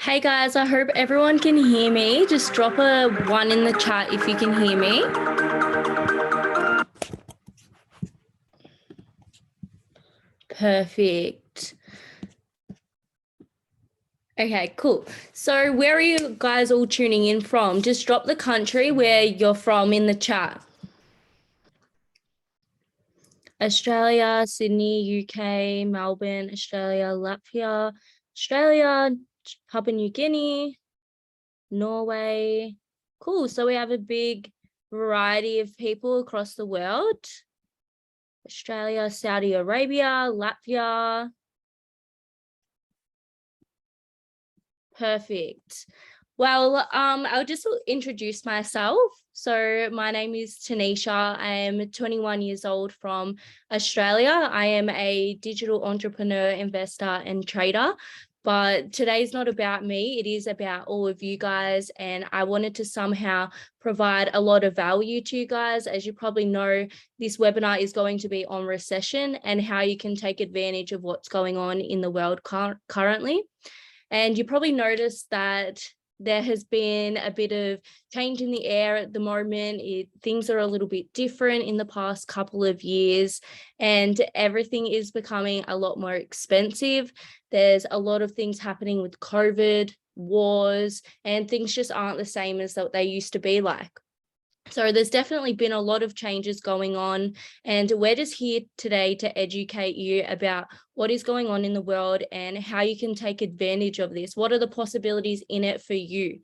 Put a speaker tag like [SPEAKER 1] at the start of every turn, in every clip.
[SPEAKER 1] Hey guys, I hope everyone can hear me. Just drop a 1 in the chat if you can hear me. Perfect. Okay, cool. So where are you guys all tuning in from? Just drop the country where you're from in the chat. Australia, Sydney, UK, Melbourne, Australia, Latvia, Australia, Papua New Guinea, Norway. Cool. So we have a big variety of people across the world. Australia, Saudi Arabia, Latvia. Perfect. Well, I'll just introduce myself. So my name is Tanisha. I am 21 years old from Australia. I am a digital entrepreneur, investor, and trader. But today's not about me. It is about all of you guys. And I wanted to somehow provide a lot of value to you guys. As you probably know, this webinar is going to be on recession and how you can take advantage of what's going on in the world currently. And you probably noticed that there has been a bit of change in the air at the moment. Things are a little bit different in the past couple of years, and everything is becoming a lot more expensive. There's a lot of things happening with COVID, wars, and things just aren't the same as they used to be like. So there's definitely been a lot of changes going on, and we're just here today to educate you about what is going on in the world and how you can take advantage of this. What are the possibilities in it for you?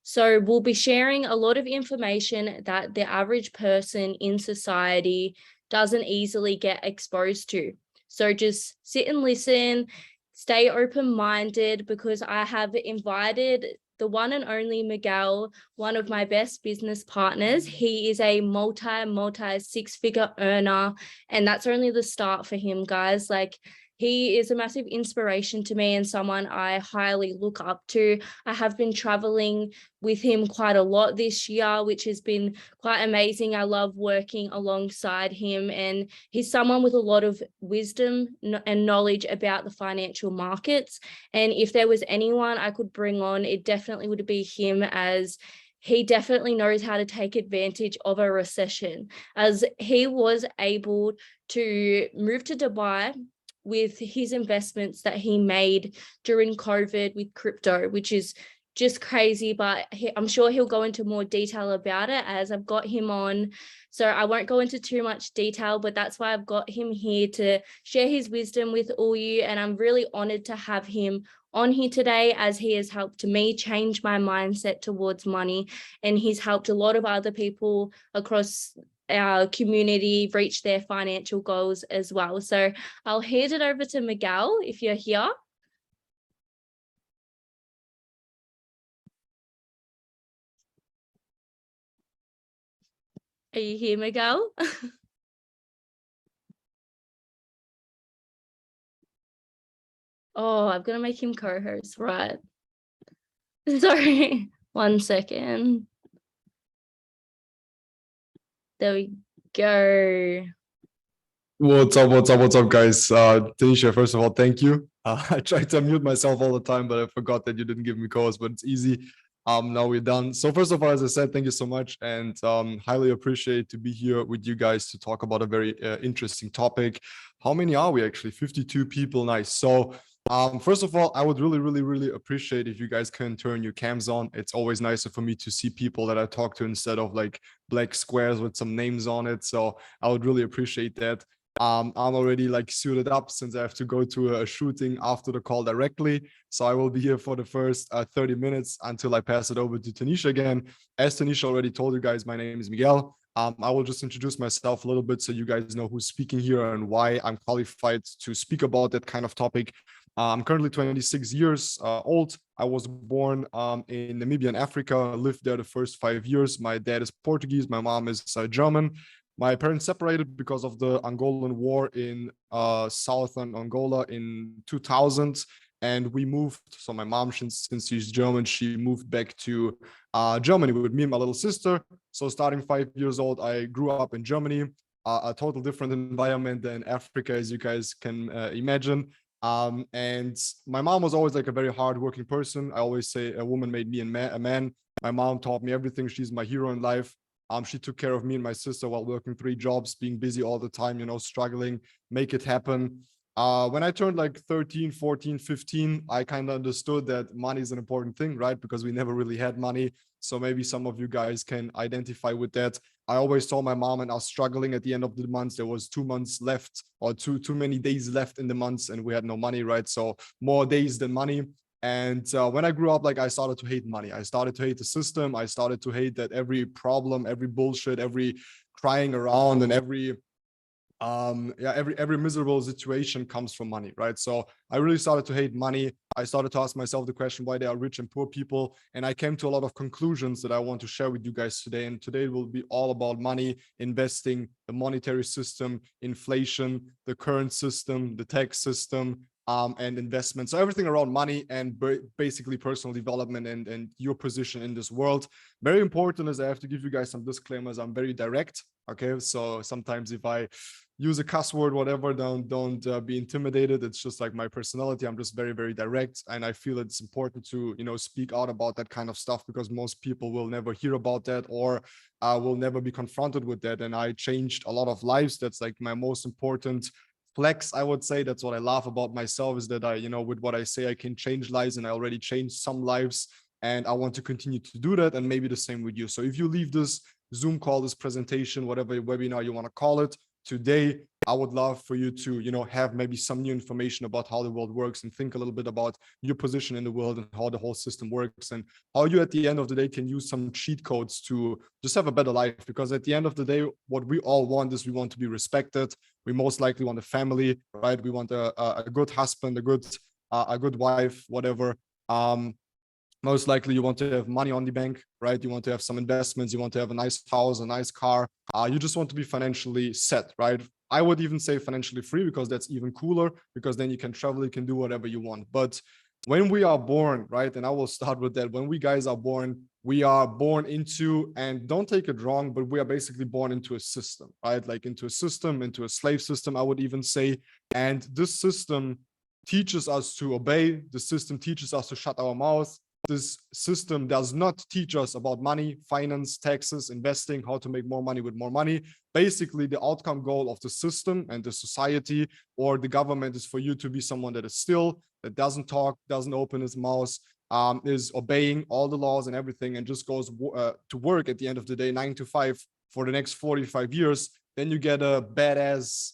[SPEAKER 1] So we'll be sharing a lot of information that the average person in society doesn't easily get exposed to. So just sit and listen, stay open-minded, because I have invited the one and only Miguel, one of my best business partners. He is a multi six-figure earner, and that's only the start for him, guys. Like, he is a massive inspiration to me and someone I highly look up to. I have been traveling with him quite a lot this year, which has been quite amazing. I love working alongside him, and he's someone with a lot of wisdom and knowledge about the financial markets. And if there was anyone I could bring on, it definitely would be him, as he definitely knows how to take advantage of a recession, as he was able to move to Dubai with his investments that he made during COVID with crypto, which is just crazy, but I'm sure he'll go into more detail about it as I've got him on. So I won't go into too much detail, but that's why I've got him here to share his wisdom with all you. And I'm really honored to have him on here today, as he has helped me change my mindset towards money. And he's helped a lot of other people across our community reach their financial goals as well. So I'll hand it over to Miguel if you're here. Are you here, Miguel? Oh, I'm gonna make him co-host, right? Sorry, 1 second. There we go.
[SPEAKER 2] What's up, guys? Tanisha, first of all, thank you. I tried to unmute myself all the time, but I forgot that you didn't give me calls, but it's easy. Now we're done. So first of all, as I said, thank you so much, and highly appreciate to be here with you guys to talk about a very interesting topic. How many are we actually? 52 people, nice. So first of all, I would really appreciate if you guys can turn your cams on. It's always nicer for me to see people that I talk to instead of like black squares with some names on it. So I would really appreciate that. I'm already like suited up since I have to go to a shooting after the call directly. So I will be here for the first 30 minutes until I pass it over to Tanisha again. As Tanisha already told you guys, my name is Miguel. I will just introduce myself a little bit so you guys know who's speaking here and why I'm qualified to speak about that kind of topic. I'm currently 26 years old. I was born in Namibia in Africa, lived there the first 5 years. My dad is Portuguese, my mom is German. My parents separated because of the Angolan war in southern Angola in 2000, and we moved. So my mom, since she's German, she moved back to Germany with me and my little sister. So starting 5 years old, I grew up in Germany, a total different environment than Africa, as you guys can imagine. And my mom was always like a very hardworking person. I always say a woman made me a man. My mom taught me everything. She's my hero in life. She took care of me and my sister while working 3 jobs, being busy all the time, struggling, make it happen. When I turned like 13, 14, 15, I kind of understood that money is an important thing, right? Because we never really had money. So maybe some of you guys can identify with that. I always saw my mom and us struggling at the end of the month. There was 2 months left, or too many days left in the months, and we had no money, right? So more days than money. And when I grew up, like I started to hate money. I started to hate the system. I started to hate that every problem, every bullshit, every crying around, and every miserable situation comes from money, right? So I really started to hate money. I started to ask myself the question why there are rich and poor people, and I came to a lot of conclusions that I want to share with you guys today. And today will be all about money, investing, the monetary system, inflation, the current system, the tax system, and investment. So everything around money and basically personal development and your position in this world. Very important is I have to give you guys some disclaimers. I'm very direct. Okay, so sometimes if I use a cuss word, whatever, don't be intimidated. It's just like my personality. I'm just very, very direct, and I feel it's important to speak out about that kind of stuff, because most people will never hear about that, or will never be confronted with that. And I changed a lot of lives. That's like my most important flex, I would say. That's what I love about myself, is that I with what I say, I can change lives, and I already changed some lives, and I want to continue to do that, and maybe the same with you. So if you leave this Zoom call, this presentation, whatever webinar you want to call it, today, I would love for you to have maybe some new information about how the world works, and think a little bit about your position in the world and how the whole system works, and how you at the end of the day can use some cheat codes to just have a better life. Because at the end of the day, what we all want is we want to be respected. We most likely want a family, right? We want a good husband, a good wife, whatever. Most likely you want to have money on the bank, right? You want to have some investments, you want to have a nice house, a nice car. You just want to be financially set, right? I would even say financially free, because that's even cooler, because then you can travel, you can do whatever you want. But when we are born, right? And I will start with that. When we guys are born, we are born into, and don't take it wrong, but we are basically born into a system, right? Like into a system, into a slave system, I would even say. And this system teaches us to obey. The system teaches us to shut our mouths. This system does not teach us about money, finance, taxes, investing, how to make more money with more money. Basically, the outcome goal of the system and the society or the government is for you to be someone that is still, that doesn't talk, doesn't open his mouth, is obeying all the laws and everything, and just goes to work at the end of the day, 9 to 5 for the next 45 years. Then you get a badass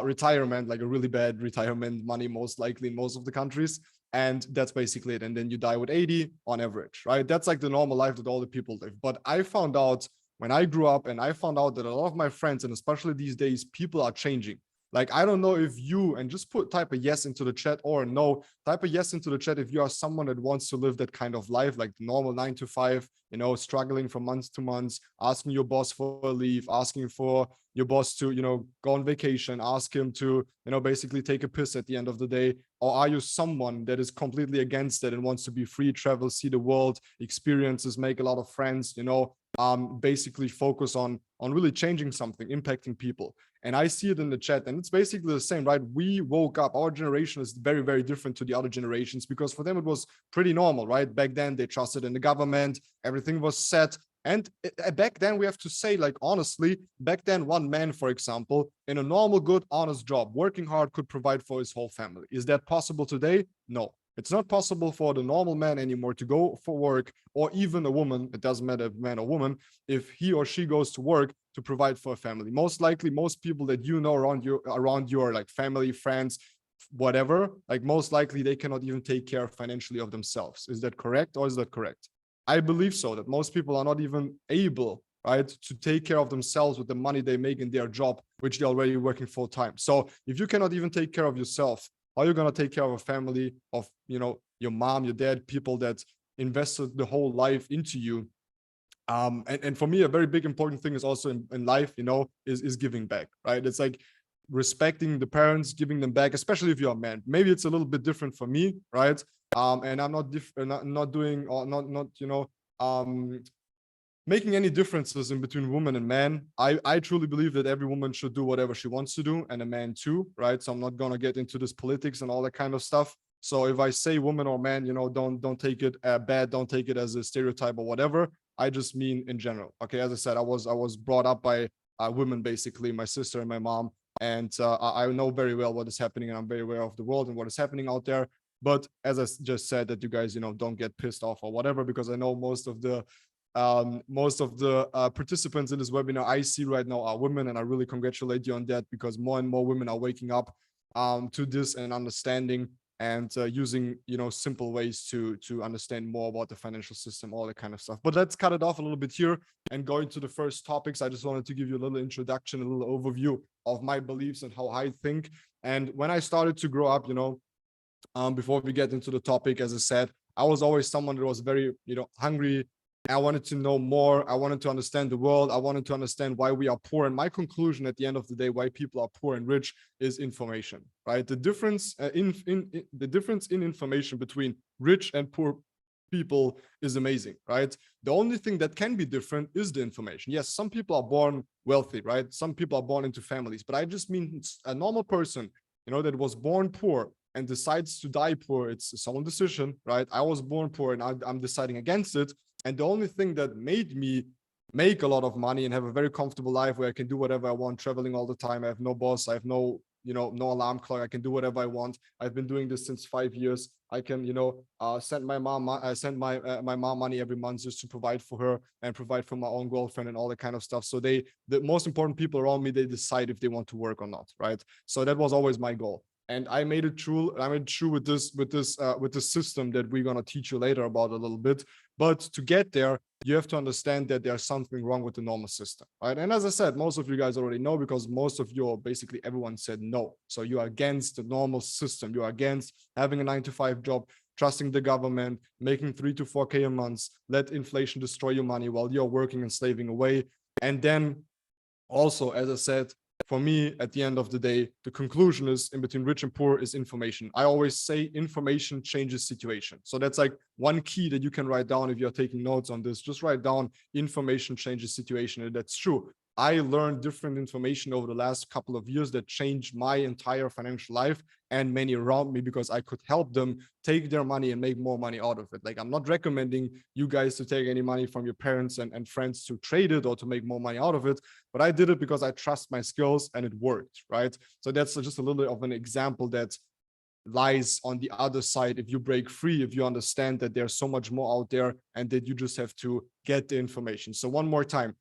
[SPEAKER 2] retirement, like a really bad retirement money, most likely in most of the countries. And that's basically it. And then you die with 80 on average, right? That's like the normal life that all the people live. But I found out when I grew up, and I found out that a lot of my friends, and especially these days, people are changing. Like, I don't know if you, and just type a yes into the chat, or no, type a yes into the chat if you are someone that wants to live that kind of life, like the normal 9 to 5, struggling from month to month, asking your boss for a leave, asking for your boss to, go on vacation, ask him to, basically take a piss at the end of the day. Or are you someone that is completely against it and wants to be free, travel, see the world, experiences, make a lot of friends, basically focus on really changing something, impacting people? And I see it in the chat, and it's basically the same, right? We woke up, our generation is very, very different to the other generations, because for them it was pretty normal, right? Back then they trusted in the government, everything was set. And back then, we have to say, like, honestly, back then, one man, for example, in a normal, good, honest job, working hard, could provide for his whole family. Is that possible today? No. It's not possible for the normal man anymore to go for work, or even a woman, it doesn't matter if man or woman, if he or she goes to work to provide for a family. Most likely, most people that around your like family, friends, whatever, like most likely they cannot even take care financially of themselves. Is that correct, or is that correct? I believe so, that most people are not even able, right, to take care of themselves with the money they make in their job, which they're already working full time. So if you cannot even take care of yourself, how are you going to take care of a family of, your mom, your dad, people that invested the whole life into you? And for me, a very big important thing is also in life, is giving back, right? It's like respecting the parents, giving them back, especially if you're a man. Maybe it's a little bit different for me, right? And I'm not doing, or not making any differences in between women and men. I truly believe that every woman should do whatever she wants to do, and a man too, right? So I'm not gonna get into this politics and all that kind of stuff. So if I say woman or man, don't take it bad, don't take it as a stereotype or whatever. I just mean in general. Okay, as I said, I was brought up by women, basically, my sister and my mom, and I know very well what is happening, and I'm very aware of the world and what is happening out there. But as I just said, that you guys, don't get pissed off or whatever, because I know most of the participants in this webinar I see right now are women, and I really congratulate you on that, because more and more women are waking up to this and understanding, and using simple ways to understand more about the financial system, all that kind of stuff. But let's cut it off a little bit here and go into the first topics. I just wanted to give you a little introduction, a little overview of my beliefs and how I think. And when I started to grow up, before we get into the topic, as I said, I was always someone that was very hungry. I wanted to know more. I wanted to understand the world. I wanted to understand why we are poor. And my conclusion at the end of the day, why people are poor and rich, is information, right? The difference the difference in information between rich and poor people is amazing, right? The only thing that can be different is the information. Yes, some people are born wealthy, right? Some people are born into families, but I just mean a normal person, that was born poor and decides to die poor. It's his own decision, right? I was born poor and I'm deciding against it. And the only thing that made me make a lot of money and have a very comfortable life where I can do whatever I want, traveling all the time, I have no boss, I have no alarm clock, I can do whatever I want. I've been doing this since 5 years. I can send my mom my mom money every month just to provide for her and provide for my own girlfriend and all that kind of stuff. So the most important people around me, they decide if they want to work or not, right? So that was always my goal. And I made it true. I made it true with this system that we're gonna teach you later about a little bit. But to get there, you have to understand that there's something wrong with the normal system, right? And as I said, most of you guys already know, because most of you, basically everyone, said no. So you are against the normal system. You are against having a 9-to-5 job, trusting the government, making 3 to 4K a month, let inflation destroy your money while you're working and slaving away. And then also, as I said, for me, at the end of the day, the conclusion is, in between rich and poor is information. I always say information changes situation. So that's like one key that you can write down if you're taking notes on this. Just write down information changes situation. And that's true. I learned different information over the last couple of years that changed my entire financial life and many around me, because I could help them take their money and make more money out of it. Like, I'm not recommending you guys to take any money from your parents and friends to trade it or to make more money out of it. But I did it because I trust my skills and it worked, right? So that's just a little bit of an example that lies on the other side. If you break free, if you understand that there's so much more out there and that you just have to get the information. So one more time,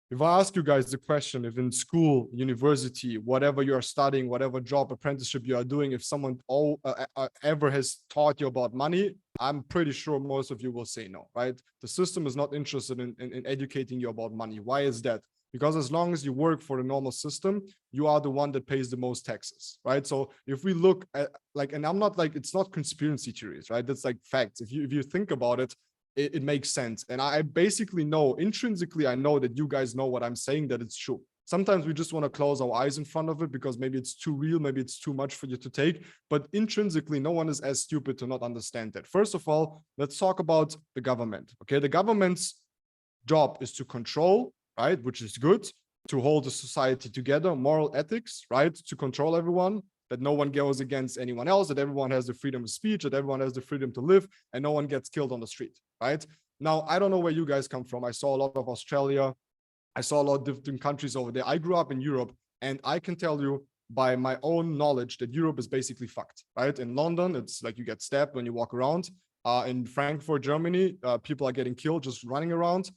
[SPEAKER 2] if I ask you guys the question, if in school, university, whatever you are studying, whatever job, apprenticeship you are doing, if someone ever has taught you about money, I'm pretty sure most of you will say no, right? The system is not interested in educating you about money. Why is that? Because as long as you work for the normal system, you are the one that pays the most taxes, right? So if we look at, like, and I'm not like, it's not conspiracy theories, right? That's like facts. If you think about it, it makes sense. And I basically know, intrinsically, I know that you guys know what I'm saying, that it's true. Sometimes we just want to close our eyes in front of it because maybe it's too real, maybe it's too much for you to take. But intrinsically, no one is as stupid to not understand that. First of all, let's talk about the government. Okay, the government's job is to control, right? Which is good, to hold the society together, moral ethics, right? To control everyone, that no one goes against anyone else, that everyone has the freedom of speech, that everyone has the freedom to live, and no one gets killed on the street, right? Now, I don't know where you guys come from. I saw a lot of Australia. I saw a lot of different countries over there. I grew up in Europe, and I can tell you by my own knowledge that Europe is basically fucked, right? In London, it's like you get stabbed when you walk around. In Frankfurt, Germany, people are getting killed just running around.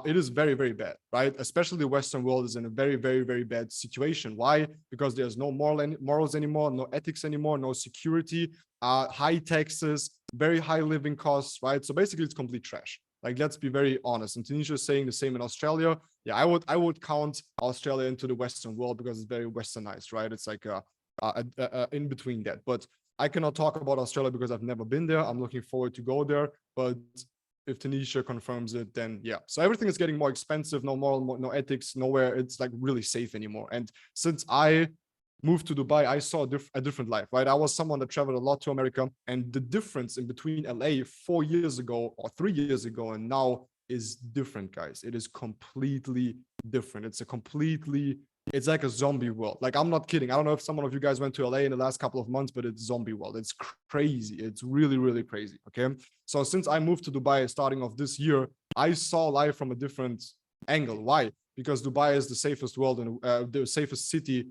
[SPEAKER 2] It is very, very bad, right? Especially the Western world is in a very, very, very bad situation. Why? Because there's no morals anymore, no ethics anymore, no security, high taxes, very high living costs, right? So basically it's complete trash. Like, let's be very honest. And Tanisha is saying the same in Australia. Yeah, I would count Australia into the Western world because it's very westernized, right? It's like in between that. But I cannot talk about Australia because I've never been there. I'm looking forward to go there, but if Tanisha confirms it, then yeah. So everything is getting more expensive, no moral, no ethics, nowhere it's like really safe anymore. And since I moved to Dubai, I saw a different life, right? I was someone that traveled a lot to America, and the difference in between LA 4 years ago or 3 years ago and now is different, guys. It is completely different. It's like a zombie world. Like, I'm not kidding. I don't know if some of you guys went to LA in the last couple of months, but it's zombie world. It's crazy. It's really, really crazy. Okay. So since I moved to Dubai starting of this year, I saw life from a different angle. Why? Because Dubai is the safest world and the safest city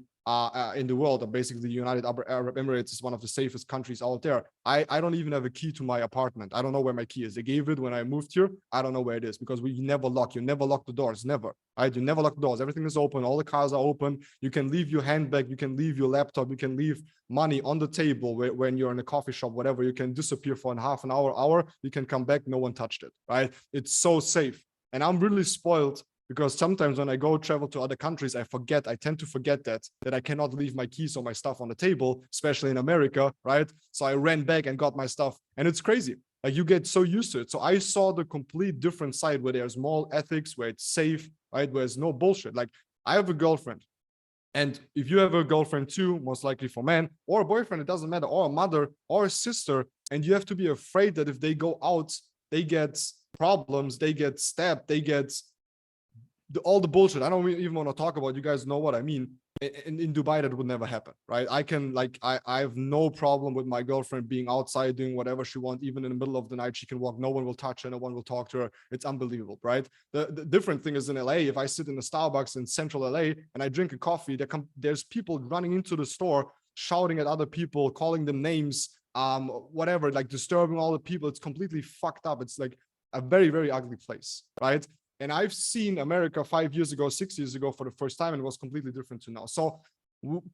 [SPEAKER 2] in the world. Basically, the United Arab Emirates is one of the safest countries out there. I don't even have a key to my apartment. I don't know where my key is. They gave it when I moved here. I don't know where it is because we never lock. You never lock the doors. Never. Right? You never lock the doors. Everything is open. All the cars are open. You can leave your handbag. You can leave your laptop. You can leave money on the table when you're in a coffee shop, whatever. You can disappear for half an hour. You can come back. No one touched it. Right? It's so safe. And I'm really spoiled because sometimes when I go travel to other countries, I tend to forget that I cannot leave my keys or my stuff on the table, especially in America, right? So I ran back and got my stuff, and it's crazy. Like, you get so used to it. So I saw the complete different side where there's more ethics, where it's safe, right? Where there's no bullshit. Like, I have a girlfriend, and if you have a girlfriend too, most likely for men, or a boyfriend, it doesn't matter, or a mother or a sister, and you have to be afraid that if they go out, they get problems, they get stabbed, they get all the bullshit. I don't even want to talk about. You guys know what I mean. In Dubai, that would never happen, right? I have no problem with my girlfriend being outside doing whatever she wants, even in the middle of the night. She can walk. No one will touch her. No one will talk to her. It's unbelievable, right? The different thing is in LA. If I sit in a Starbucks in central LA and I drink a coffee, there's people running into the store, shouting at other people, calling them names, whatever, like disturbing all the people. It's completely fucked up. It's like a very, very ugly place, right? And I've seen America 5 years ago, 6 years ago for the first time, and it was completely different to now. So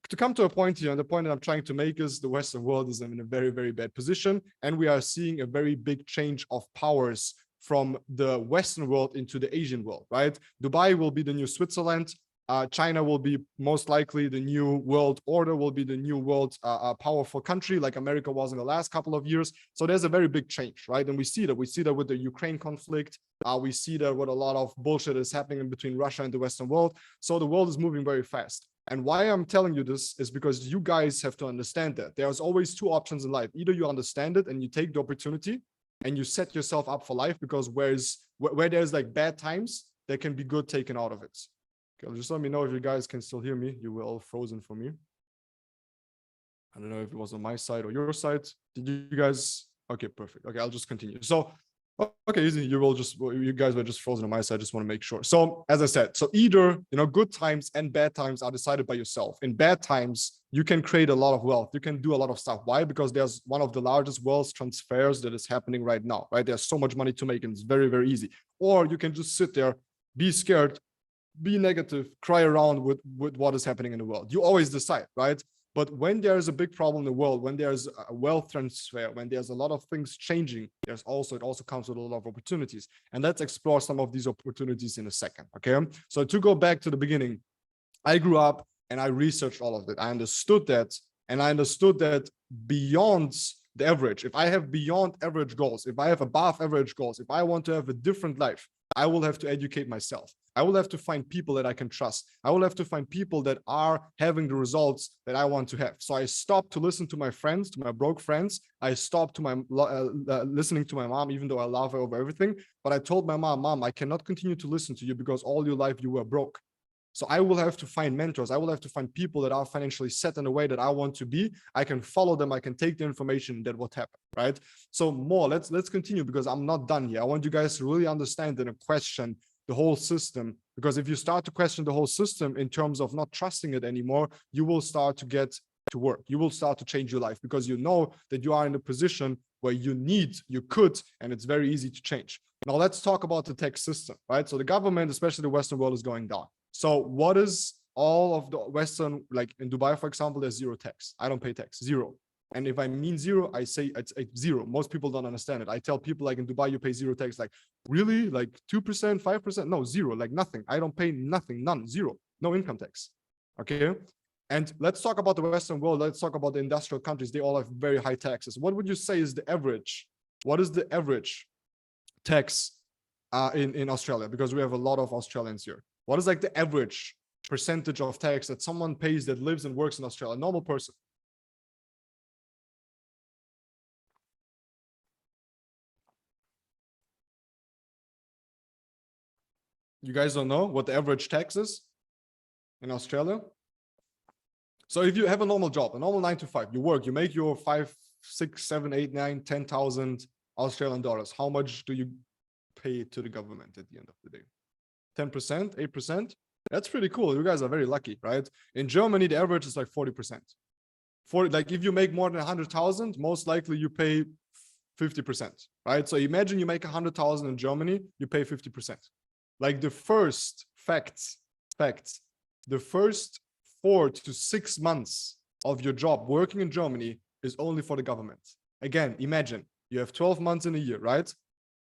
[SPEAKER 2] to come to a point here, and the point that I'm trying to make is the Western world is in a very, very bad position. And we are seeing a very big change of powers from the Western world into the Asian world, right? Dubai will be the new Switzerland. China will be most likely the new world order, will be the new world powerful country like America was in the last couple of years. So there's a very big change, right? And we see that with the Ukraine conflict. We see that with a lot of bullshit is happening in between Russia and the Western world. So the world is moving very fast. And why I'm telling you this is because you guys have to understand that there's always two options in life. Either you understand it and you take the opportunity and you set yourself up for life, because where there's like bad times, there can be good taken out of it. Okay, just let me know if you guys can still hear me. You were all frozen for me. I don't know if it was on my side or your side. Did you guys? Okay, perfect. Okay, I'll just continue. So, okay, easy. You guys were just frozen on my side. I just want to make sure. So, as I said, so either, good times and bad times are decided by yourself. In bad times, you can create a lot of wealth. You can do a lot of stuff. Why? Because there's one of the largest wealth transfers that is happening right now, right? There's so much money to make, and it's very, very easy. Or you can just sit there, be scared, be negative, cry around with what is happening in the world. You always decide, right? But when there's a big problem in the world, when there's a wealth transfer, when there's a lot of things changing, it also comes with a lot of opportunities. And let's explore some of these opportunities in a second, okay? So to go back to the beginning, I grew up and I researched all of that. I understood that, and I understood that beyond the average, if I have beyond average goals, if I have above average goals, if I want to have a different life, I will have to educate myself. I will have to find people that I can trust. I will have to find people that are having the results that I want to have. So I stopped to listen to my friends, to my broke friends. I stopped to listening to my mom, even though I love her over everything. But I told my mom, I cannot continue to listen to you because all your life you were broke. So I will have to find mentors. I will have to find people that are financially set in a way that I want to be. I can follow them. I can take the information that what happened, right? So let's continue, because I'm not done here. I want you guys to really understand and question the whole system, because if you start to question the whole system in terms of not trusting it anymore, you will start to get to work. You will start to change your life, because you know that you are in a position where you could, and it's very easy to change. Now let's talk about the tax system, right? So the government, especially the Western world, is going down. So what is all of the Western, like in Dubai, for example, there's zero tax. I don't pay tax, zero. And if I mean zero, I say it's zero. Most people don't understand it. I tell people like in Dubai, you pay zero tax. Like, really? Like 2%, 5%? No, zero, like nothing. I don't pay nothing, none, zero, no income tax. Okay. And let's talk about the Western world. Let's talk about the industrial countries. They all have very high taxes. What would you say is the average? What is the average tax in Australia? Because we have a lot of Australians here. What is like the average percentage of tax that someone pays that lives and works in Australia, a normal person? You guys don't know what the average tax is in Australia? So if you have a normal job, a normal 9 to 5, you work, you make your 5, 6, 7, 8, 9, 10,000 Australian dollars. How much do you pay to the government at the end of the day? 10%, 8%? That's pretty cool. You guys are very lucky, right? In Germany, the average is like 40%. Like if you make more than 100,000, most likely you pay 50%, right? So imagine you make 100,000 in Germany, you pay 50%. Like the first facts, the first 4 to 6 months of your job working in Germany is only for the government. Again, imagine you have 12 months in a year, right?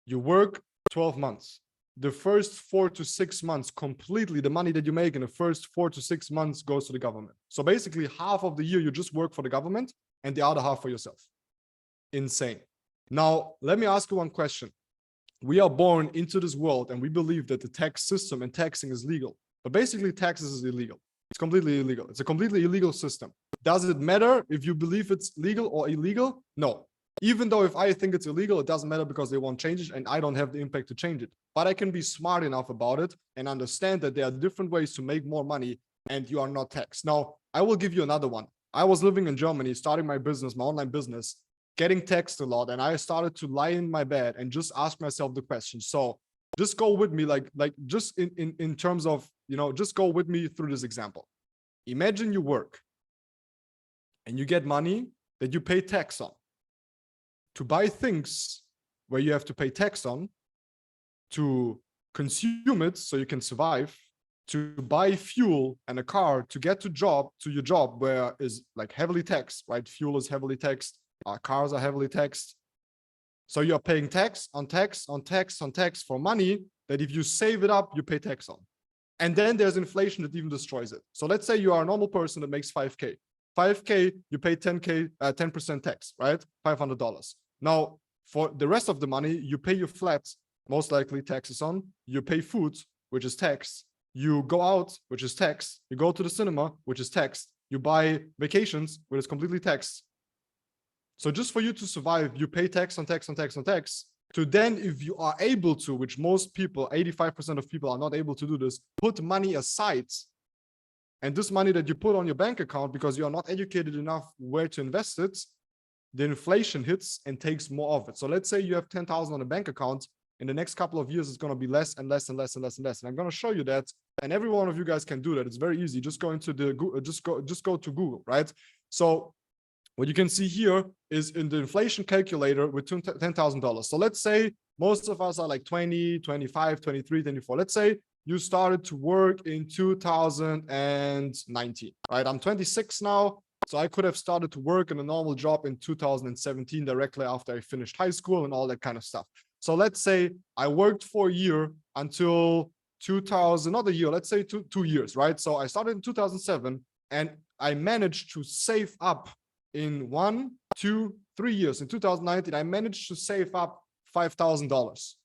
[SPEAKER 2] You work 12 months. The first 4 to 6 months, completely the money that you make in the first 4 to 6 months goes to the government. So basically half of the year you just work for the government and the other half for yourself. Insane. Now, let me ask you one question. We are born into this world and we believe that the tax system and taxing is legal, but basically taxes is illegal. It's completely illegal. It's a completely illegal system. Does it matter if you believe it's legal or illegal? No. Even though if I think it's illegal, it doesn't matter because they won't change it and I don't have the impact to change it. But I can be smart enough about it and understand that there are different ways to make more money and you are not taxed. Now, I will give you another one. I was living in Germany, starting my business, my online business, getting taxed a lot. And I started to lie in my bed and just ask myself the question. So just go with me, like just in terms of, just go with me through this example. Imagine you work and you get money that you pay tax on to buy things where you have to pay tax on, to consume it so you can survive, to buy fuel and a car to get to your job where is like heavily taxed, right? Fuel is heavily taxed, cars are heavily taxed. So you're paying tax on tax on tax on tax for money that if you save it up, you pay tax on. And then there's inflation that even destroys it. So let's say you are a normal person that makes 5K. 5K, you pay 10% tax, right? $500. Now, for the rest of the money, you pay your flat, most likely taxes on. You pay food, which is taxed. You go out, which is taxed. You go to the cinema, which is taxed. You buy vacations, which is completely taxed. So just for you to survive, you pay tax on tax on tax on tax. To then, if you are able to, which most people, 85% of people are not able to do this, put money aside. And this money that you put on your bank account because you are not educated enough where to invest it, the inflation hits and takes more of it. So let's say you have 10,000 on a bank account. In the next couple of years, it's going to be less and less and less and less and less. And I'm going to show you that. And every one of you guys can do that. It's very easy. Just go into the just go to Google, right? So what you can see here is in the inflation calculator with $10,000. So let's say most of us are like 20, 25, 23, 24. Let's say you started to work in 2019, right? I'm 26 now. So I could have started to work in a normal job in 2017, directly after I finished high school and all that kind of stuff. So let's say I worked for a year until 2000, not a year, let's say 2 years, right? So I started in 2007 and I managed to save up in 1, 2, 3 years. In 2019, I managed to save up $5,000.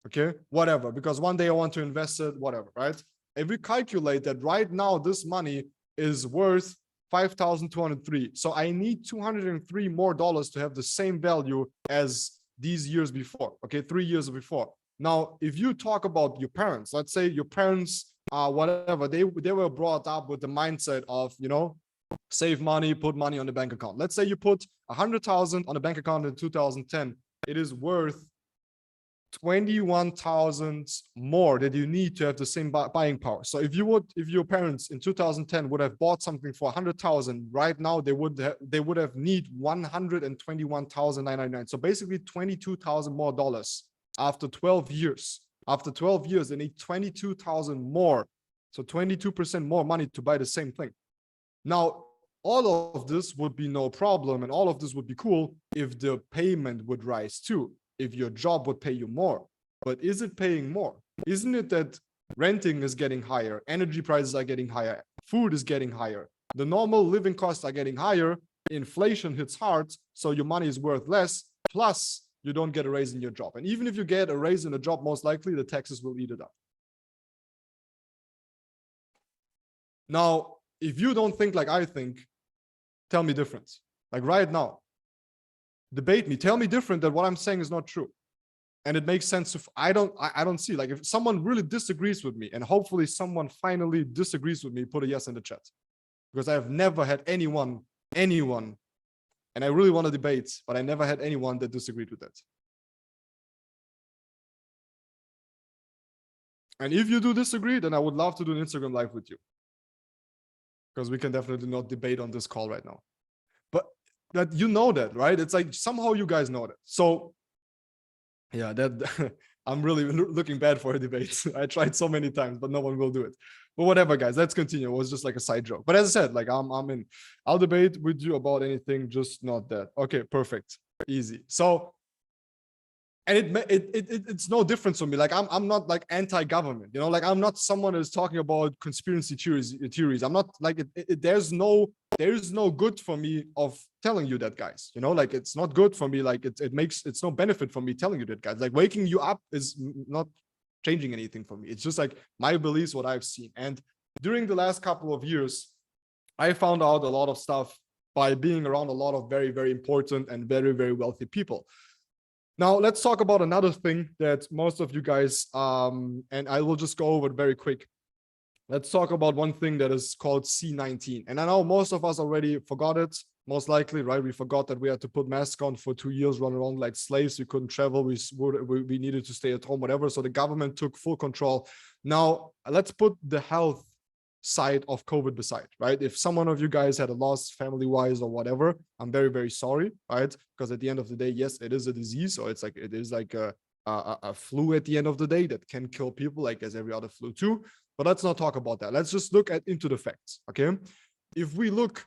[SPEAKER 2] Okay, whatever, because one day I want to invest it, whatever, right? If we calculate that right now, this money is worth 5,203. So I need $203 more to have the same value as these years before. Okay, 3 years before. Now, if you talk about your parents, let's say your parents, whatever, they were brought up with the mindset of, save money, put money on the bank account. Let's say you put 100,000 on a bank account in 2010. It is worth 21,000 more that you need to have the same buying power. So if your parents in 2010 would have bought something for 100,000, right now they would have need 121,999. So basically 22,000 more dollars after 12 years. After 12 years, they need 22,000 more. So 22% more money to buy the same thing. Now, all of this would be no problem and all of this would be cool if the payment would rise too. If your job would pay you more. But is it paying more? Isn't it that renting is getting higher, energy prices are getting higher, food is getting higher, the normal living costs are getting higher, inflation hits hard, so your money is worth less, plus you don't get a raise in your job. And even if you get a raise in a job, most likely the taxes will eat it up. Now, if you don't think like I think, tell me different. Like right now. Debate me, tell me different that what I'm saying is not true. And it makes sense. I don't see, like, if someone really disagrees with me, and hopefully someone finally disagrees with me, put a yes in the chat, because I have never had anyone, and I really want to debate, but I never had anyone that disagreed with that. And if you do disagree, then I would love to do an Instagram live with you, because we can definitely not debate on this call right now. But that, you know that, right? It's like somehow you guys know that. So yeah, that I'm really looking bad for a debate. I tried so many times, but no one will do it. But whatever, guys, let's continue. It was just like a side joke. But as I said, like I'm in. I'll debate with you about anything, just not that. Okay, perfect, easy. So, and it's no difference for me. Like I'm not like anti-government, you know. Like I'm not someone who's talking about conspiracy theories. I'm not like there's no good for me of telling you that, guys. You know, like it's not good for me. Like it's no benefit for me telling you that, guys. Like waking you up is not changing anything for me. It's just like my beliefs, what I've seen. And during the last couple of years, I found out a lot of stuff by being around a lot of very, very important and very, very wealthy people. Now, let's talk about another thing that most of you guys, and I will just go over it very quick. Let's talk about one thing that is called C19. And I know most of us already forgot it, most likely, right? We forgot that we had to put masks on for 2 years, run around like slaves. We couldn't travel. We needed to stay at home, whatever. So the government took full control. Now, let's put the health side of COVID beside, right? If someone of you guys had a loss family-wise or whatever, I'm very, very sorry, right? Because at the end of the day, yes, it is a disease, or it is like a flu at the end of the day that can kill people, like as every other flu too. But let's not talk about that. Let's just look into the facts, okay? If we look,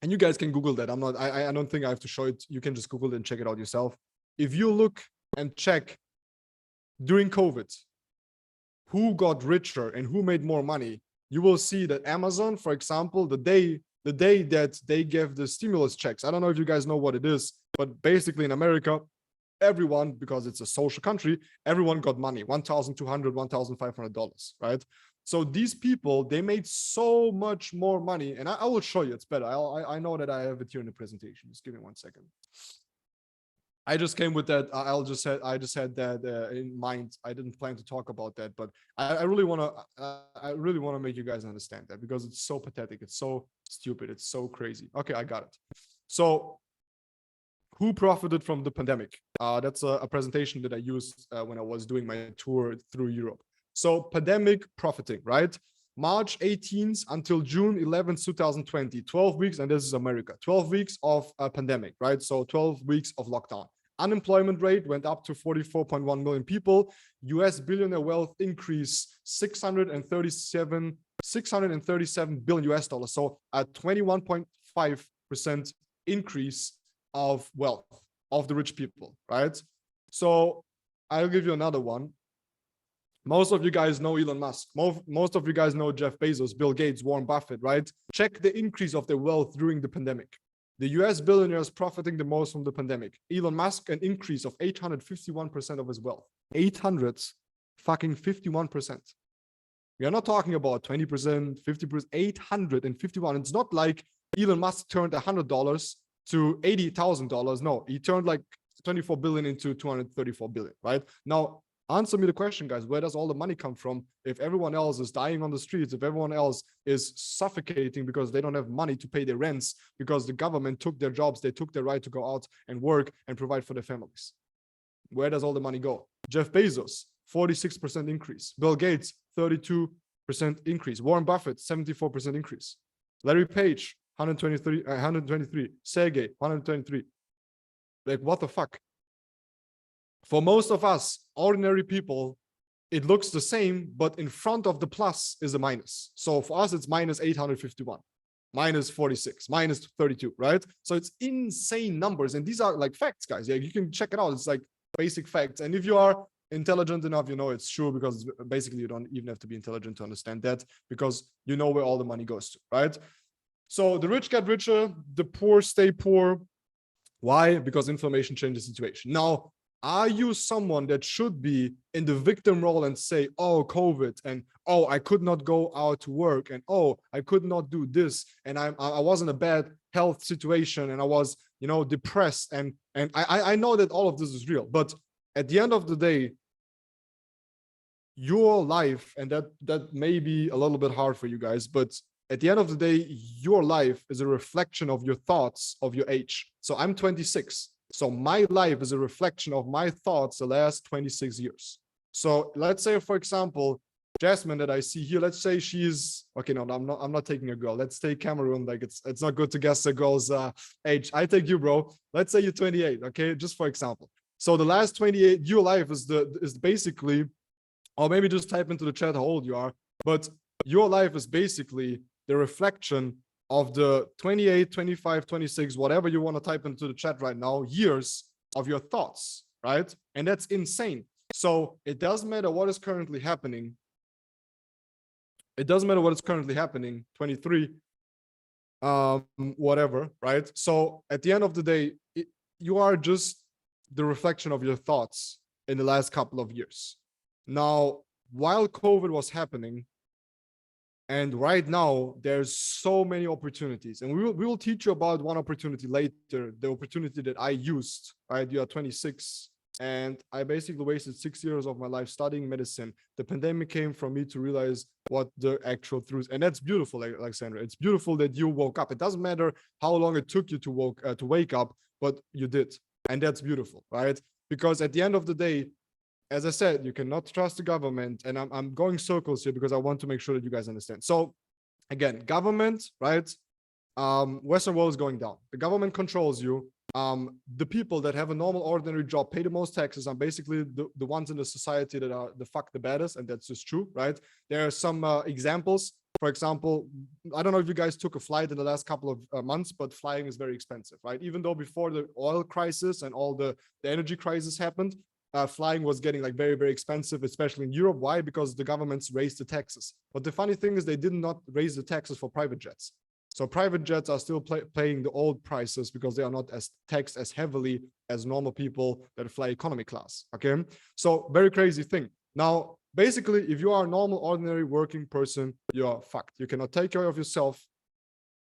[SPEAKER 2] and you guys can Google that. I don't think I have to show it. You can just Google it and check it out yourself. If you look and check during COVID, who got richer and who made more money, you will see that Amazon, for example, the day that they gave the stimulus checks, I don't know if you guys know what it is, but basically in America, everyone, because it's a social country, everyone got money, $1,200, $1,500, right? So these people, they made so much more money, and I will show you, it's better. I know that I have it here in the presentation. Just give me 1 second. I just came with that. I just had that in mind. I didn't plan to talk about that, but I really want to make you guys understand that, because it's so pathetic. It's so stupid. It's so crazy. Okay, I got it. So who profited from the pandemic? That's a presentation that I used when I was doing my tour through Europe. So pandemic profiting, right? March 18th until June 11th, 2020, 12 weeks, and this is America, 12 weeks of a pandemic, right? So 12 weeks of lockdown. Unemployment rate went up to 44.1 million people. US billionaire wealth increased 637 billion US dollars. So a 21.5% increase of wealth of the rich people, right? So I'll give you another one. Most of you guys know Elon Musk. Most of you guys know Jeff Bezos, Bill Gates, Warren Buffett, right? Check the increase of their wealth during the pandemic. The US billionaires profiting the most from the pandemic. Elon Musk, an increase of 851% of his wealth. 851%. We are not talking about 20%, 50%, 851. It's not like Elon Musk turned $100 to $80,000. No, he turned like 24 billion into 234 billion, right? Now, answer me the question, guys. Where does all the money come from if everyone else is dying on the streets, if everyone else is suffocating because they don't have money to pay their rents, because the government took their jobs, they took their right to go out and work and provide for their families? Where does all the money go? Jeff Bezos, 46% increase. Bill Gates, 32% increase. Warren Buffett, 74% increase. Larry Page, 123. Sergey, 123. Like, what the fuck? For most of us, ordinary people, it looks the same, but in front of the plus is a minus. So for us, it's minus 851, minus 46, minus 32, right? So it's insane numbers. And these are like facts, guys. Yeah, you can check it out. It's like basic facts. And if you are intelligent enough, you know it's true, because basically you don't even have to be intelligent to understand that, because you know where all the money goes to, right? So the rich get richer, the poor stay poor. Why? Because information changes the situation. Now, are you someone that should be in the victim role and say, oh, COVID, and oh, I could not go out to work, and oh, I could not do this, and I was in a bad health situation, and I was, you know, depressed, and I know that all of this is real, but at the end of the day, your life, and that may be a little bit hard for you guys, but at the end of the day, your life is a reflection of your thoughts of your age. So I'm 26. So my life is a reflection of my thoughts the last 26 years. So let's say, for example, Jasmine that I see here, let's say she's okay. No, I'm not taking a girl. Let's take Cameroon. Like it's not good to guess a girl's age. I take you, bro. Let's say you're 28. Okay, just for example. So the last 28, your life is basically, or maybe just type into the chat how old you are. But your life is basically the reflection of the 28, 25, 26, whatever you want to type into the chat right now, years of your thoughts, right? And that's insane. So it doesn't matter what is currently happening. It doesn't matter what is currently happening, 23, whatever, right? So at the end of the day, you are just the reflection of your thoughts in the last couple of years. Now, while COVID was happening, and right now there's so many opportunities, and we will teach you about one opportunity later, the opportunity that I used, right? You are 26, and I basically wasted 6 years of my life studying medicine. The pandemic came for me to realize what the actual truth, and that's beautiful, Alexandra. It's beautiful that you woke up. It doesn't matter how long it took you to wake up, but you did, and that's beautiful, right? Because at the end of the day, as I said, you cannot trust the government, and I'm going circles here because I want to make sure that you guys understand. So again, government, right? Western world is going down. The government controls you. The people that have a normal, ordinary job pay the most taxes are basically the ones in the society that are the baddest, and that's just true, right? There are some examples. For example, I don't know if you guys took a flight in the last couple of months, but flying is very expensive, right? Even though before the oil crisis and all the energy crisis happened, flying was getting like very, very expensive, especially in Europe. Why? Because the governments raised the taxes. But the funny thing is they did not raise the taxes for private jets. So private jets are still paying the old prices because they are not as taxed as heavily as normal people that fly economy class. Okay, so very crazy thing. Now, basically, if you are a normal, ordinary working person, you are fucked. You cannot take care of yourself.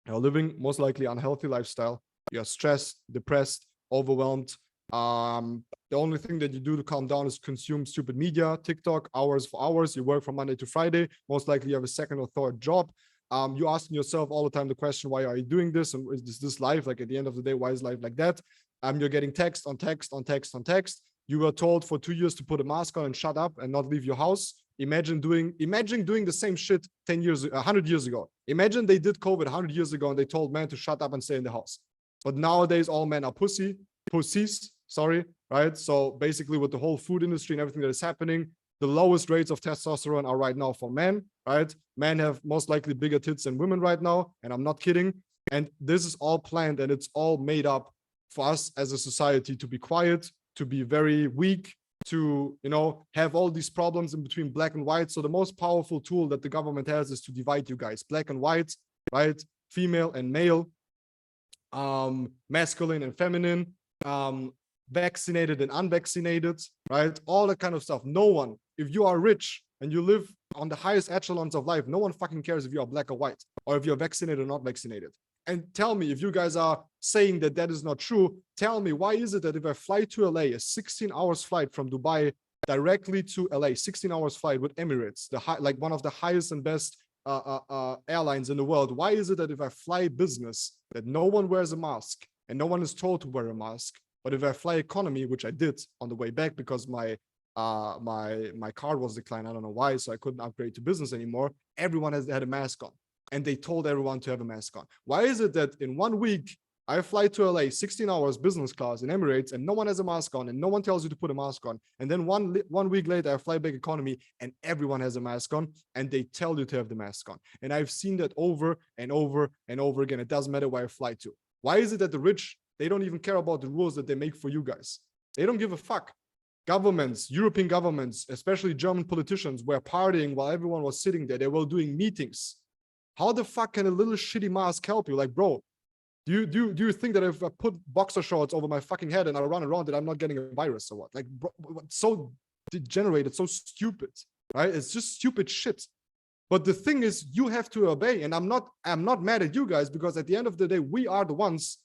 [SPEAKER 2] You're living most likely unhealthy lifestyle. You're stressed, depressed, overwhelmed. The only thing that you do to calm down is consume stupid media, TikTok, hours for hours. You work from Monday to Friday. Most likely you have a second or third job. You're asking yourself all the time the question, why are you doing this? And is this life? Like at the end of the day, why is life like that? You're getting text on text on text on text. You were told for 2 years to put a mask on and shut up and not leave your house. Imagine doing the same shit 100 years ago. Imagine they did COVID 100 years ago and they told men to shut up and stay in the house. But nowadays, all men are pussies, sorry, right? So basically with the whole food industry and everything that is happening, the lowest rates of testosterone are right now for men, right? Men have most likely bigger tits than women right now, and I'm not kidding. And this is all planned, and it's all made up for us as a society to be quiet, to be very weak, to, you know, have all these problems in between black and white. So the most powerful tool that the government has is to divide you guys, black and white, right? Female and male, masculine and feminine, vaccinated and unvaccinated, right? All that kind of stuff. No one, if you are rich and you live on the highest echelons of life, no one fucking cares if you are black or white, or if you're vaccinated or not vaccinated. And tell me, if you guys are saying that that is not true, tell me, why is it that if I fly to LA, a 16 hours flight from Dubai directly to LA, 16 hours flight with Emirates, like one of the highest and best airlines in the world, why is it that if I fly business, that no one wears a mask and no one is told to wear a mask? But if I fly economy, which I did on the way back because my card was declined, I don't know why, so I couldn't upgrade to business anymore, everyone had a mask on. And they told everyone to have a mask on. Why is it that in 1 week, I fly to LA, 16 hours business class in Emirates, and no one has a mask on, and no one tells you to put a mask on? And then one week later, I fly back economy, and everyone has a mask on, and they tell you to have the mask on. And I've seen that over and over and over again. It doesn't matter where I fly to. Why is it that the rich, they don't even care about the rules that they make for you guys? They don't give a fuck. Governments, European governments, especially German politicians, were partying while everyone was sitting there. They were doing meetings. How the fuck can a little shitty mask help you? Like, bro, do you think that if I put boxer shorts over my fucking head and I run around that I'm not getting a virus or what? Like, bro, so degenerated, so stupid, right? It's just stupid shit. But the thing is, you have to obey. And I'm not mad at you guys, because at the end of the day, we are the ones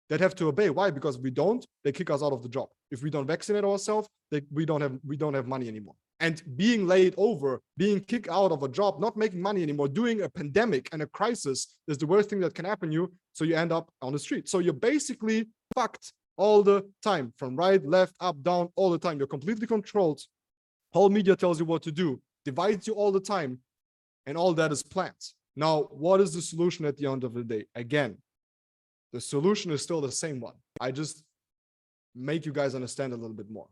[SPEAKER 2] that have to obey. Why? Because if we don't, they kick us out of the job. If we don't vaccinate ourselves, we don't have money anymore. And being laid over, being kicked out of a job, not making money anymore, doing a pandemic and a crisis is the worst thing that can happen to you. So you end up on the street. So you're basically fucked all the time, from right, left, up, down, all the time. You're completely controlled. Whole media tells you what to do, divides you all the time, and all that is planned. Now, what is the solution at the end of the day? Again, the solution is still the same one. I just make you guys understand a little bit more.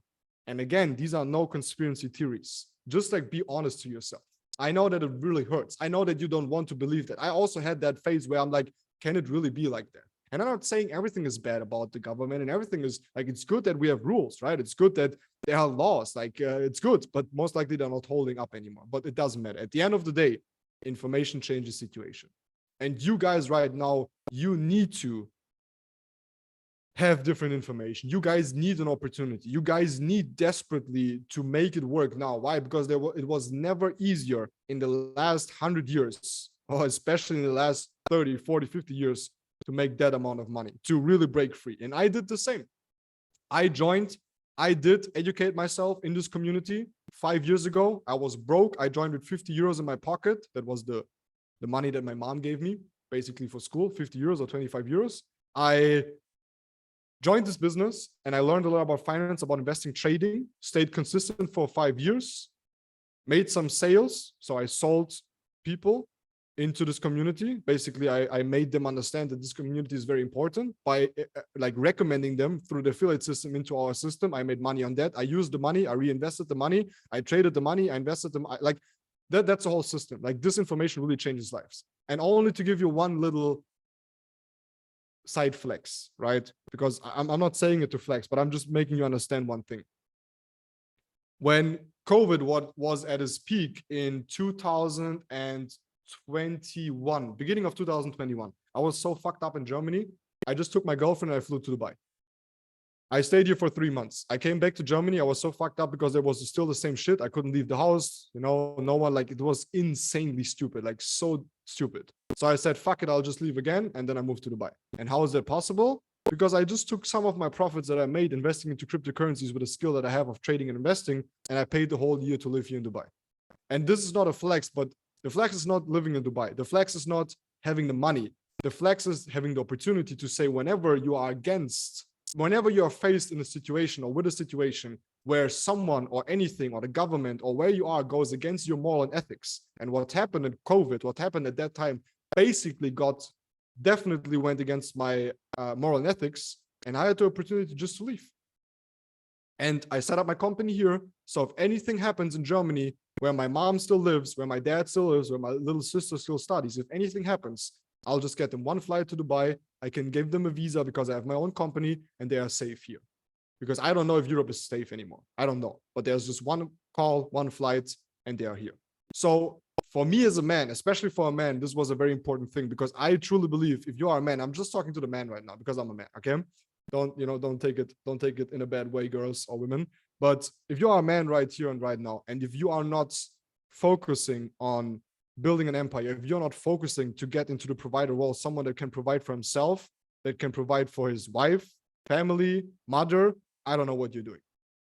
[SPEAKER 2] And again, these are no conspiracy theories. Just like, be honest to yourself. I know that it really hurts. I know that you don't want to believe that. I also had that phase where I'm like, can it really be like that? And I'm not saying everything is bad about the government and everything is like, it's good that we have rules, right? It's good that there are laws, like it's good, but most likely they're not holding up anymore. But it doesn't matter. At the end of the day, information changes situation. And you guys right now, you need to have different information. You guys need an opportunity. You guys need desperately to make it work now. Why? Because it was never easier in the last 100 years, or especially in the last 30, 40, 50 years, to make that amount of money, to really break free. And I did the same. I did educate myself in this community 5 years ago. I was broke. I joined with 50 euros in my pocket. That was the money that my mom gave me, basically for school, 50 euros or 25 euros. I joined this business and I learned a lot about finance, about investing, trading, stayed consistent for 5 years, made some sales. So I sold people into this community. Basically, I made them understand that this community is very important by like recommending them through the affiliate system into our system. I made money on that. I used the money, I reinvested the money, I traded the money, I invested them. Like that's a whole system. Like this information really changes lives. And only to give you one little side flex, right? Because I'm not saying it to flex, but I'm just making you understand one thing. When COVID was at its peak in 2021, beginning of 2021, I was so fucked up in Germany. I just took my girlfriend and I flew to Dubai. I stayed here for 3 months. I came back to Germany. I was so fucked up because there was still the same shit. I couldn't leave the house, you know, no one, like it was insanely stupid, like so stupid. So I said, fuck it, I'll just leave again. And then I moved to Dubai. And how is that possible? Because I just took some of my profits that I made investing into cryptocurrencies with a skill that I have of trading and investing. And I paid the whole year to live here in Dubai. And this is not a flex, but the flex is not living in Dubai. The flex is not having the money. The flex is having the opportunity to say whenever you are faced in a situation or with a situation where someone or anything or the government or where you are goes against your moral and ethics. And what happened in COVID, what happened at that time, basically definitely went against my moral and ethics. And I had the opportunity just to leave. And I set up my company here. So if anything happens in Germany, where my mom still lives, where my dad still lives, where my little sister still studies, if anything happens, I'll just get them one flight to Dubai. I can give them a visa because I have my own company and they are safe here. Because I don't know if Europe is safe anymore. I don't know. But there's just one call, one flight, and they are here. So for me as a man, especially for a man, this was a very important thing because I truly believe if you are a man, I'm just talking to the man right now because I'm a man, okay? Don't take it in a bad way, girls or women. But if you are a man right here and right now, and if you are not focusing on building an empire, if you're not focusing to get into the provider role, someone that can provide for himself, that can provide for his wife, family, mother, I don't know what you're doing.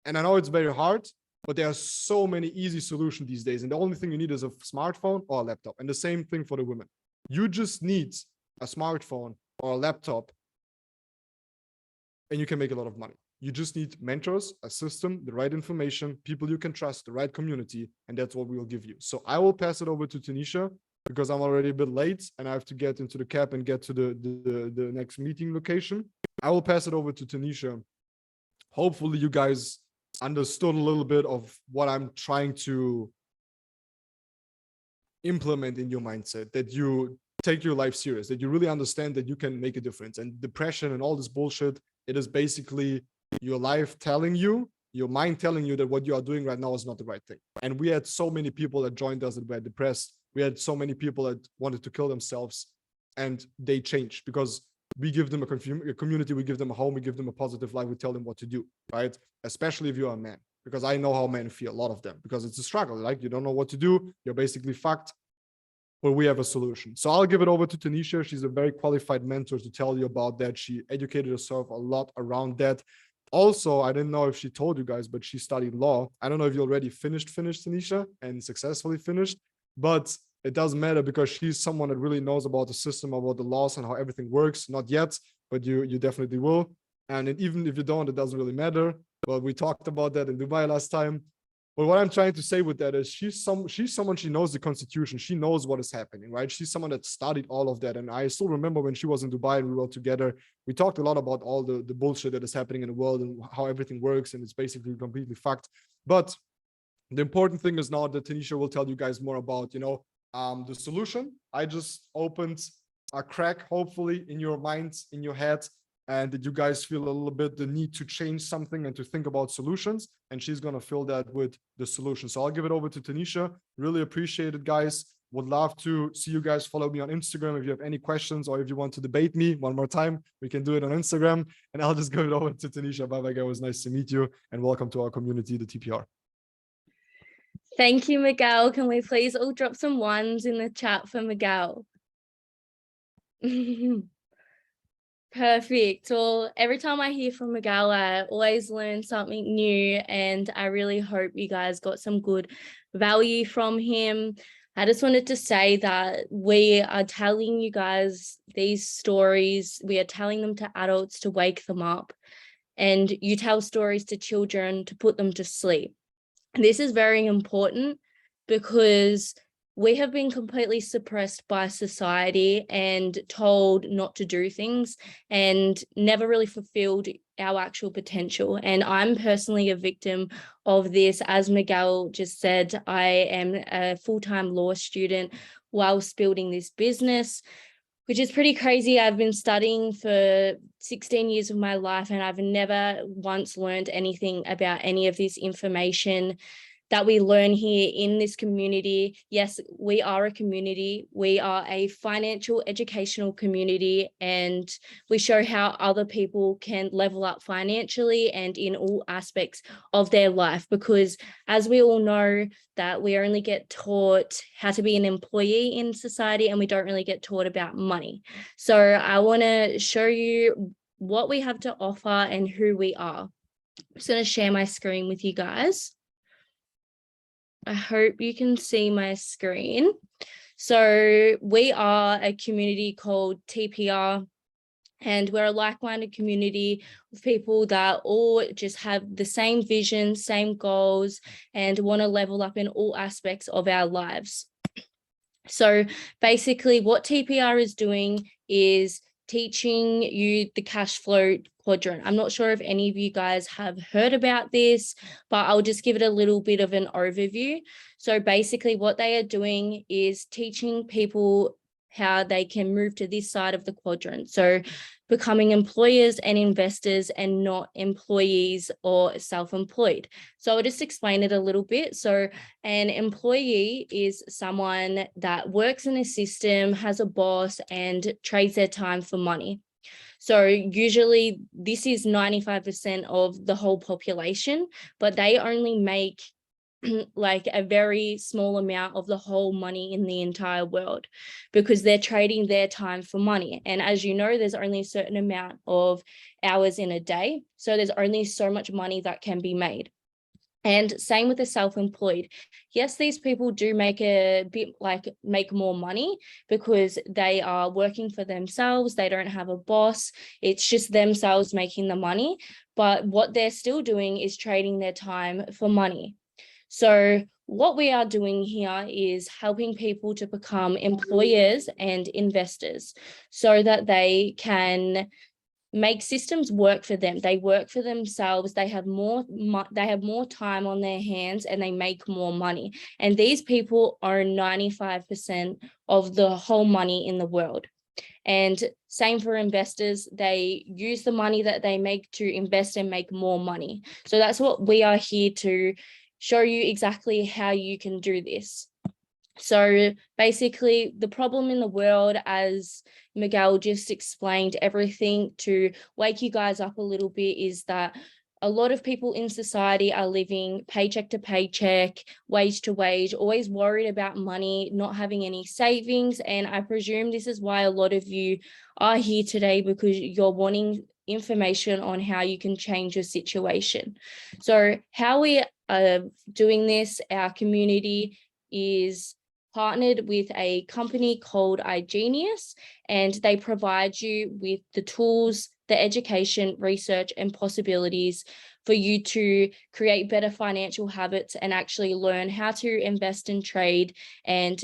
[SPEAKER 2] And I know it's very hard, but there are so many easy solutions these days. And the only thing you need is a smartphone or a laptop. And the same thing for the women. You just need a smartphone or a laptop and you can make a lot of money. You just need mentors, a system, the right information, people you can trust, the right community, and that's what we will give you. So I will pass it over to Tanisha because I'm already a bit late and I have to get into the cab and get to the next meeting location. I will pass it over to Tanisha. Hopefully you guys understood a little bit of what I'm trying to implement in your mindset, that you take your life serious, that you really understand that you can make a difference. And depression and all this bullshit, it is basically your life telling you, your mind telling you that what you are doing right now is not the right thing. And we had so many people that joined us that were depressed. We had so many people that wanted to kill themselves and they changed because we give them a community, we give them a home, we give them a positive life, we tell them what to do, right? Especially if you're a man, because I know how men feel, a lot of them, because it's a struggle, like you don't know what to do, you're basically fucked. but we have a solution. So I'll give it over to Tanisha. She's a very qualified mentor to tell you about that. She educated herself a lot around that. Also, I didn't know if she told you guys, but she studied law. I don't know if you already finished, Tanisha, and successfully finished, but it doesn't matter because she's someone that really knows about the system, about the laws and how everything works. Not yet, but you definitely will. And even if you don't, it doesn't really matter. But we talked about that in Dubai last time. But what I'm trying to say with that is she's someone, she knows the constitution. She knows what is happening, right? She's someone that studied all of that. And I still remember when she was in Dubai and we were together, we talked a lot about all the bullshit that is happening in the world and how everything works. And it's basically completely fucked. But the important thing is now that Tanisha will tell you guys more about, the solution. I just opened a crack, hopefully, in your minds, in your heads, and that you guys feel a little bit the need to change something and to think about solutions. And she's going to fill that with the solution. So I'll give it over to Tanisha. Really appreciate it, guys. Would love to see you guys follow me on Instagram. If you have any questions or if you want to debate me one more time, we can do it on Instagram. And I'll just give it over to Tanisha. Bye-bye, guys. It was nice to meet you. And welcome to our community, the TPR.
[SPEAKER 1] Thank you, Miguel. Can we please all drop some ones in the chat for Miguel? Perfect. Well, every time I hear from Miguel, I always learn something new, and I really hope you guys got some good value from him. I just wanted to say that we are telling you guys these stories. We are telling them to adults to wake them up, and you tell stories to children to put them to sleep. This is very important because we have been completely suppressed by society and told not to do things and never really fulfilled our actual potential. And I'm personally a victim of this. As Miguel just said, I am a full-time law student whilst building this business, which is pretty crazy. I've been studying for 16 years of my life and I've never once learned anything about any of this information that we learn here in this community. Yes, we are a community. We are a financial educational community, and we show how other people can level up financially and in all aspects of their life, because as we all know that we only get taught how to be an employee in society and we don't really get taught about money. So I want to show you what we have to offer and who we are. I'm just going to share my screen with you guys. I hope you can see my screen. So we are a community called TPR, and we're a like-minded community of people that all just have the same vision, same goals, and want to level up in all aspects of our lives. So basically what TPR is doing is teaching you the cash flow quadrant. I'm not sure if any of you guys have heard about this, but I'll just give it a little bit of an overview. So basically what they are doing is teaching people how they can move to this side of the quadrant. So becoming employers and investors and not employees or self-employed. So I'll just explain it a little bit. So an employee is someone that works in a system, has a boss, and trades their time for money. So usually this is 95% of the whole population, but they only make like a very small amount of the whole money in the entire world, because they're trading their time for money. And as you know, there's only a certain amount of hours in a day. So there's only so much money that can be made. And same with the self-employed. Yes, these people do make make more money because they are working for themselves. They don't have a boss. It's just themselves making the money. But what they're still doing is trading their time for money. So what we are doing here is helping people to become employers and investors so that they can make systems work for them. They work for themselves. They have more time on their hands and they make more money. And these people own 95% of the whole money in the world. And same for investors. They use the money that they make to invest and make more money. So that's what we are here to show you exactly how you can do this. So basically the problem in the world, as Miguel just explained everything to wake you guys up a little bit, is that a lot of people in society are living paycheck to paycheck, wage to wage, always worried about money, not having any savings. And I presume this is why a lot of you are here today, because you're wanting information on how you can change your situation. So how we are doing this, our community is partnered with a company called iGenius, and they provide you with the tools, the education, research, and possibilities for you to create better financial habits and actually learn how to invest and trade and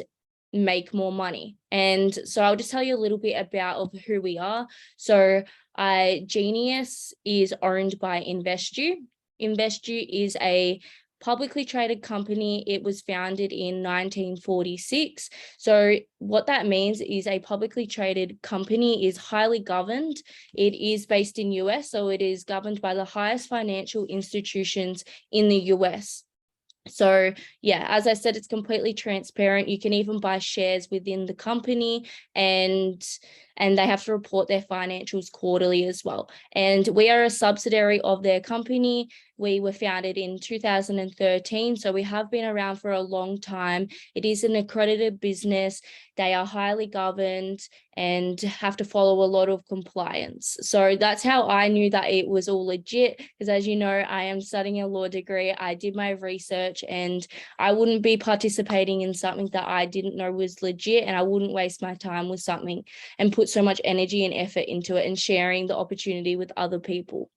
[SPEAKER 1] make more money. And so I'll just tell you a little bit about who we are. So iGenius is owned by InvestU. InvestU is a publicly traded company. It was founded in 1946. So what that means is a publicly traded company is highly governed. It is based in US, so it is governed by the highest financial institutions in the US. So yeah, as I said, it's completely transparent. You can even buy shares within the company, and they have to report their financials quarterly as well. And we are a subsidiary of their company. We were founded in 2013, so we have been around for a long time. It is an accredited business. They are highly governed and have to follow a lot of compliance. So that's how I knew that it was all legit, because as you know, I am studying a law degree. I did my research, and I wouldn't be participating in something that I didn't know was legit, and I wouldn't waste my time with something and put so much energy and effort into it and sharing the opportunity with other people.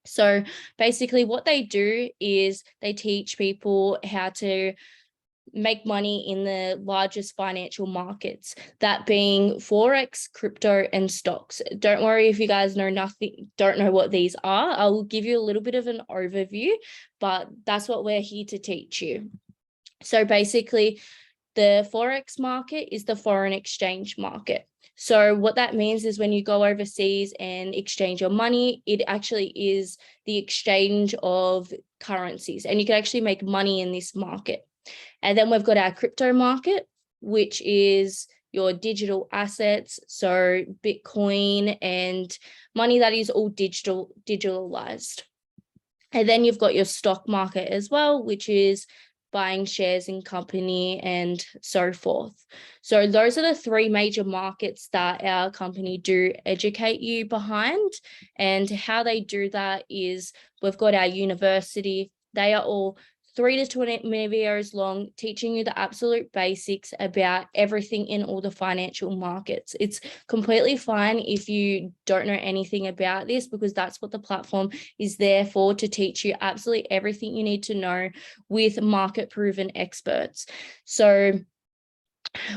[SPEAKER 1] So basically what they do is they teach people how to make money in the largest financial markets, that being Forex, crypto, and stocks. Don't worry if you guys don't know what these are. I will give you a little bit of an overview, but that's what we're here to teach you. So basically, the Forex market is the foreign exchange market. So what that means is when you go overseas and exchange your money, it actually is the exchange of currencies, and you can actually make money in this market. And then we've got our crypto market, which is your digital assets, so Bitcoin and money that is all digitalized. And then you've got your stock market as well, which is buying shares in company and so forth. So those are the three major markets that our company do educate you behind. And how they do that is we've got our university. They are all 3 to 20 videos long, teaching you the absolute basics about everything in all the financial markets. It's completely fine if you don't know anything about this, because that's what the platform is there for, to teach you absolutely everything you need to know with market proven experts. So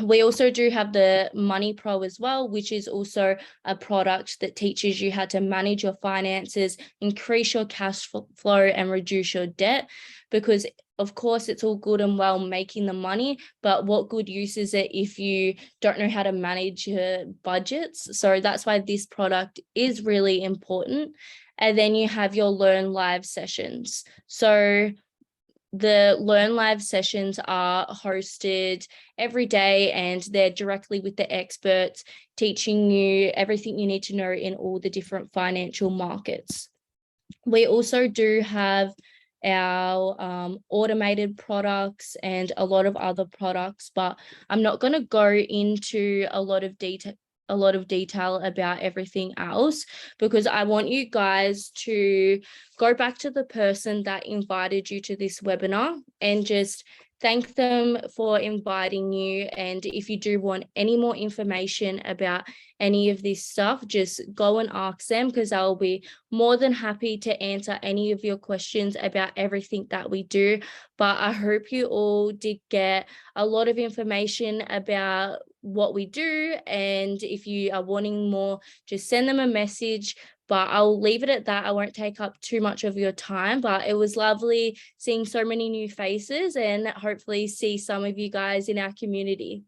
[SPEAKER 1] we also do have the Money Pro as well, which is also a product that teaches you how to manage your finances, increase your cash flow, and reduce your debt. Because of course, it's all good and well making the money, but what good use is it if you don't know how to manage your budgets? So that's why this product is really important. And then you have your Learn Live sessions. So the Learn Live sessions are hosted every day, and they're directly with the experts, teaching you everything you need to know in all the different financial markets. We also do have our automated products and a lot of other products, but I'm not going to go into a lot of detail about everything else, because I want you guys to go back to the person that invited you to this webinar and just thank them for inviting you. And if you do want any more information about any of this stuff, just go and ask them, because I'll be more than happy to answer any of your questions about everything that we do. But I hope you all did get a lot of information about what we do. And if you are wanting more, just send them a message. But I'll leave it at that. I won't take up too much of your time, but it was lovely seeing so many new faces, and hopefully see some of you guys in our community.